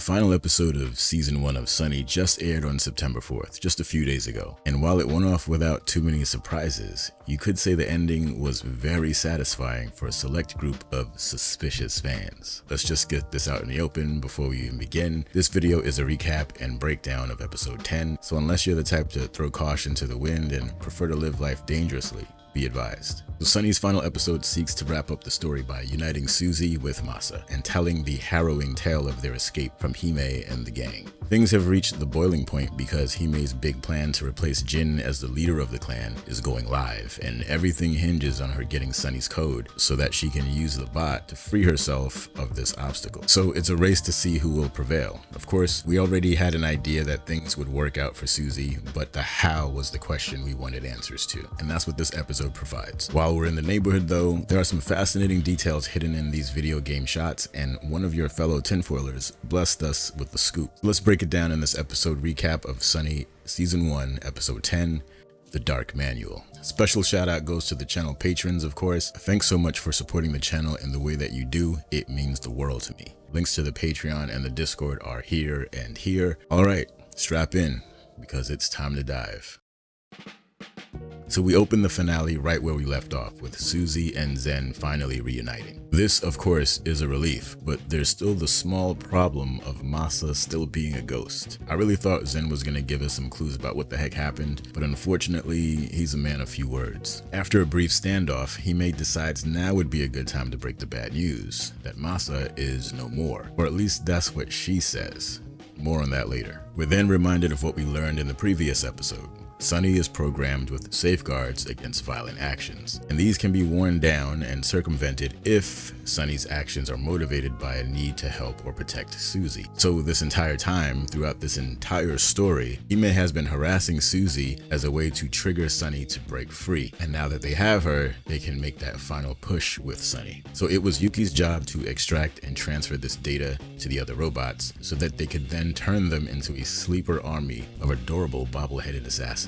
final episode of Season 1 of S1E just aired on September 4th, just a few days ago. And while it went off without too many surprises, you could say the ending was very satisfying for a select group of suspicious fans. Let's just get this out in the open before we even begin. This video is a recap and breakdown of episode 10, so unless you're the type to throw caution to the wind and prefer to live life dangerously, be advised. So S1E's final episode seeks to wrap up the story by uniting Suzy with Masa and telling the harrowing tale of their escape from Hime and the gang. Things have reached the boiling point because Hime's big plan to replace Jin as the leader of the clan is going live, and everything hinges on her getting S1E's code so that she can use the bot to free herself of this obstacle. So it's a race to see who will prevail. Of course, we already had an idea that things would work out for Suzy, but the how was the question we wanted answers to, and that's what this episode provides. While we're in the neighborhood though, there are some fascinating details hidden in these video game shots, and one of your fellow tinfoilers blessed us with the scoop. Let's break it down in this episode recap of S1E Season 1, Episode 10, The Dark Manual. Special shout out goes to the channel patrons, of course. Thanks so much for supporting the channel in the way that you do. It means the world to me. Links to the Patreon and the Discord are here and here. Alright, strap in, because it's time to dive. So we open the finale right where we left off, with Suzy and Zen finally reuniting. This, of course, is a relief, but there's still the small problem of Masa still being a ghost. I really thought Zen was gonna give us some clues about what the heck happened, but unfortunately, he's a man of few words. After a brief standoff, Hime decides now would be a good time to break the bad news, that Masa is no more. Or at least that's what she says. More on that later. We're then reminded of what we learned in the previous episode. S1E is programmed with safeguards against violent actions, and these can be worn down and circumvented if S1E's actions are motivated by a need to help or protect Suzy. So this entire time, throughout this entire story, Hime has been harassing Suzy as a way to trigger S1E to break free, and now that they have her, they can make that final push with S1E. So it was Yuki's job to extract and transfer this data to the other robots so that they could then turn them into a sleeper army of adorable bobble-headed assassins.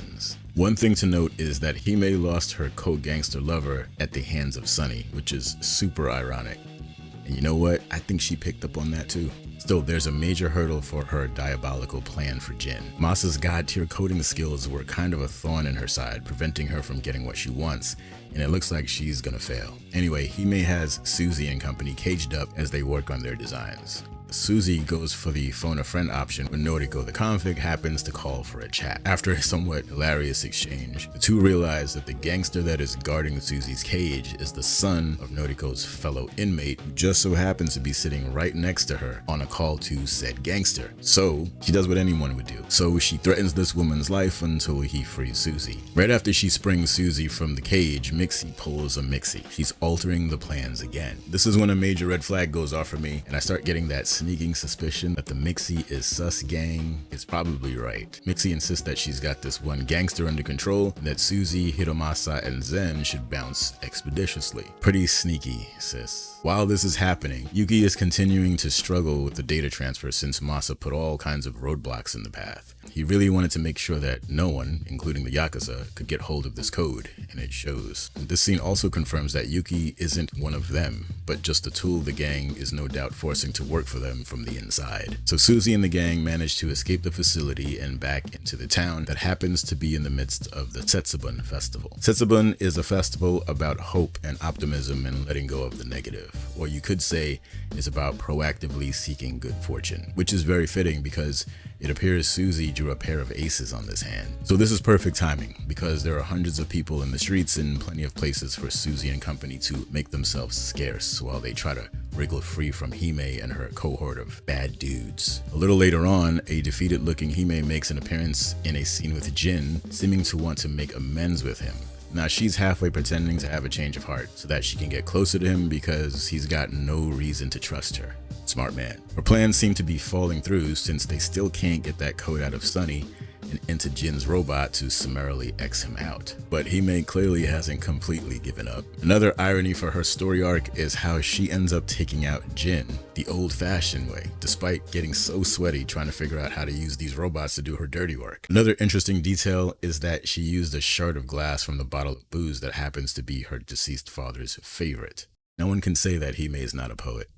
One thing to note is that Hime lost her co-gangster lover at the hands of S1E, which is super ironic. And you know what? I think she picked up on that too. Still, there's a major hurdle for her diabolical plan for Jin. Masa's god-tier coding skills were kind of a thorn in her side, preventing her from getting what she wants, and it looks like she's gonna fail. Anyway, Hime has Suzy and company caged up as they work on their designs. Suzy goes for the phone a friend option when Noriko the config happens to call for a chat. After a somewhat hilarious exchange, the two realize that the gangster that is guarding Suzy's cage is the son of Noriko's fellow inmate, who just so happens to be sitting right next to her on a call to said gangster. So she does what anyone would do. So she threatens this woman's life until he frees Suzy. Right after she springs Suzy from the cage, Mixie pulls a Mixie. She's altering the plans again. This is when a major red flag goes off for me, and I start getting that sneaking suspicion that the Mixie is sus gang is probably right. Mixie insists that she's got this one gangster under control, and that Suzy, Hiromasa, and Zen should bounce expeditiously. Pretty sneaky, sis. While this is happening, Yuki is continuing to struggle with the data transfer since Masa put all kinds of roadblocks in the path. He really wanted to make sure that no one, including the Yakuza, could get hold of this code, and it shows. This scene also confirms that Yuki isn't one of them, but just a tool the gang is no doubt forcing to work for them from the inside. So Suzy and the gang manage to escape the facility and back into the town that happens to be in the midst of the Setsubun festival. Setsubun is a festival about hope and optimism and letting go of the negative, or you could say is about proactively seeking good fortune, which is very fitting because it appears Suzy drew a pair of aces on this hand. So this is perfect timing because there are hundreds of people in the streets and plenty of places for Suzy and company to make themselves scarce while they try to wriggle free from Hime and her cohort of bad dudes. A little later on, a defeated looking Hime makes an appearance in a scene with Jin, seeming to want to make amends with him. Now she's halfway pretending to have a change of heart so that she can get closer to him because he's got no reason to trust her. Smart man. Her plans seem to be falling through since they still can't get that code out of S1E and into Jin's robot to summarily X him out. But Hime clearly hasn't completely given up. Another irony for her story arc is how she ends up taking out Jin the old-fashioned way, despite getting so sweaty trying to figure out how to use these robots to do her dirty work. Another interesting detail is that she used a shard of glass from the bottle of booze that happens to be her deceased father's favorite. No one can say that Hime is not a poet.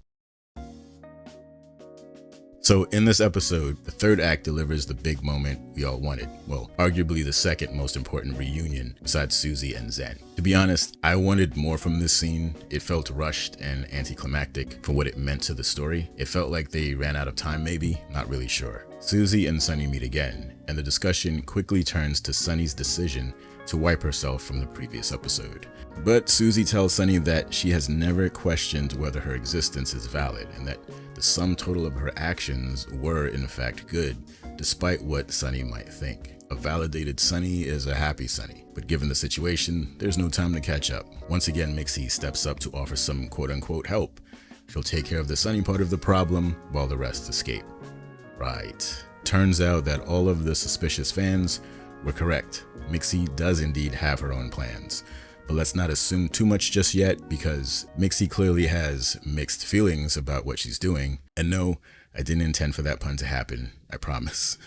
So in this episode, the third act delivers the big moment we all wanted. Well, arguably the second most important reunion besides Suzy and Zen. To be honest, I wanted more from this scene. It felt rushed and anticlimactic for what it meant to the story. It felt like they ran out of time maybe, not really sure. Suzy and Sunny meet again, and the discussion quickly turns to Sunny's decision to wipe herself from the previous episode. But Suzy tells Sunny that she has never questioned whether her existence is valid and that the sum total of her actions were in fact good, despite what Sunny might think. A validated Sunny is a happy Sunny, but given the situation, there's no time to catch up. Once again, Mixie steps up to offer some quote-unquote help. She'll take care of the Sunny part of the problem while the rest escape. Right. Turns out that all of the suspicious fans were correct. Mixie does indeed have her own plans. But let's not assume too much just yet, because Mixie clearly has mixed feelings about what she's doing. And no, I didn't intend for that pun to happen, I promise.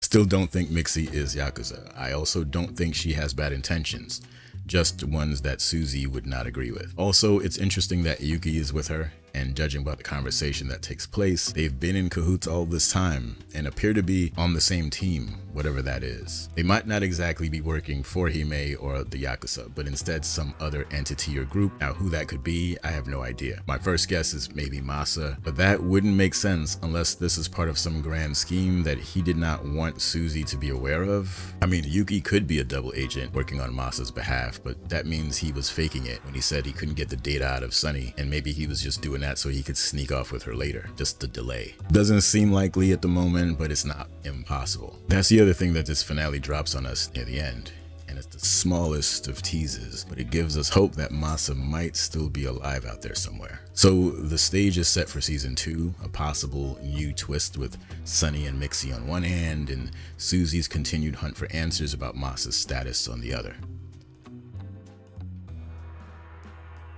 Still don't think Mixie is Yakuza. I also don't think she has bad intentions, just ones that Suzy would not agree with. Also, it's interesting that Yuki is with her, and judging by the conversation that takes place, they've been in cahoots all this time and appear to be on the same team, whatever that is. They might not exactly be working for Hime or the Yakuza, but instead some other entity or group. Now who that could be, I have no idea. My first guess is maybe Masa, but that wouldn't make sense unless this is part of some grand scheme that he did not want Suzy to be aware of. I mean, Yuki could be a double agent working on Masa's behalf, but that means he was faking it when he said he couldn't get the data out of Sunny, and maybe he was just doing that so he could sneak off with her later. Just the delay. Doesn't seem likely at the moment, but it's not impossible. That's the other thing that this finale drops on us near the end, and it's the smallest of teases, but it gives us hope that Masa might still be alive out there somewhere. So the stage is set for season 2, a possible new twist with Sunny and Mixie on one hand, and Suzy's continued hunt for answers about Masa's status on the other.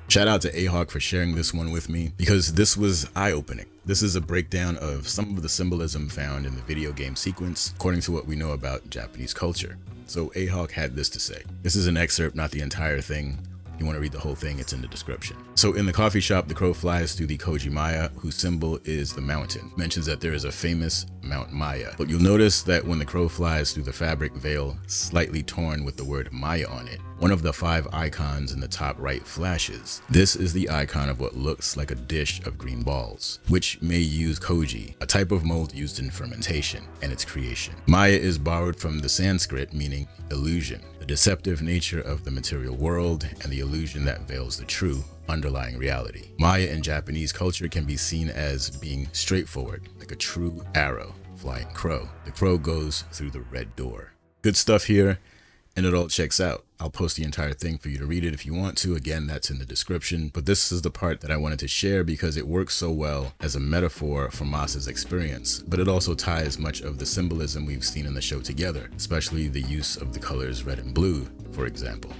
Shout out to Ahawk for sharing this one with me, because this was eye-opening. This is a breakdown of some of the symbolism found in the video game sequence, according to what we know about Japanese culture. So Ahawk had this to say. This is an excerpt, not the entire thing. If you want to read the whole thing, it's in the description. So in the coffee shop, the crow flies through the Koji Maya, whose symbol is the mountain. Mentions that there is a famous Mount Maya. But you'll notice that when the crow flies through the fabric veil, slightly torn with the word Maya on it, one of the 5 icons in the top right flashes. This is the icon of what looks like a dish of green balls, which may use koji, a type of mold used in fermentation, and its creation. Maya is borrowed from the Sanskrit meaning illusion, the deceptive nature of the material world and the illusion that veils the true underlying reality. Maya in Japanese culture can be seen as being straightforward, like a true arrow, flying crow. The crow goes through the red door. Good stuff here, and it all checks out. I'll post the entire thing for you to read it if you want to. Again, that's in the description. But this is the part that I wanted to share because it works so well as a metaphor for Masa's experience, but it also ties much of the symbolism we've seen in the show together, especially the use of the colors red and blue, for example.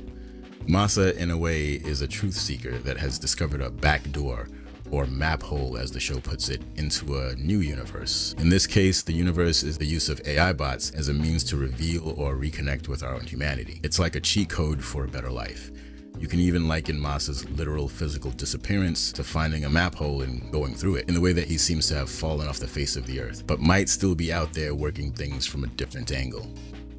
Masa, in a way, is a truth seeker that has discovered a back door, or map hole as the show puts it, into a new universe. In this case, the universe is the use of AI bots as a means to reveal or reconnect with our own humanity. It's like a cheat code for a better life. You can even liken Masa's literal physical disappearance to finding a map hole and going through it, in the way that he seems to have fallen off the face of the earth, but might still be out there working things from a different angle.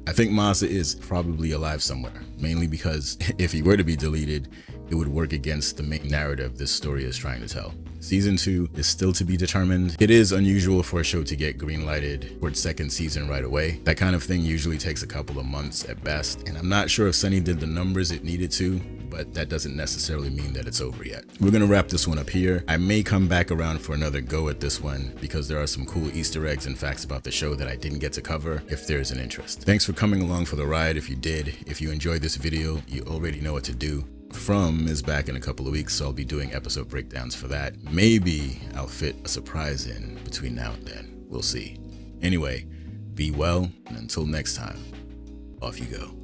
I think Masa is probably alive somewhere, mainly because if he were to be deleted, it would work against the main narrative this story is trying to tell. Season 2 is still to be determined. It is unusual for a show to get greenlighted for its second season right away. That kind of thing usually takes a couple of months at best, and I'm not sure if Sunny did the numbers it needed to, but that doesn't necessarily mean that it's over yet. We're gonna wrap this one up here. I may come back around for another go at this one because there are some cool Easter eggs and facts about the show that I didn't get to cover if there's an interest. Thanks for coming along for the ride if you did. If you enjoyed this video, you already know what to do. From is back in a couple of weeks, so I'll be doing episode breakdowns for that. Maybe I'll fit a surprise in between now and then. We'll see. Anyway, be well, and until next time, off you go.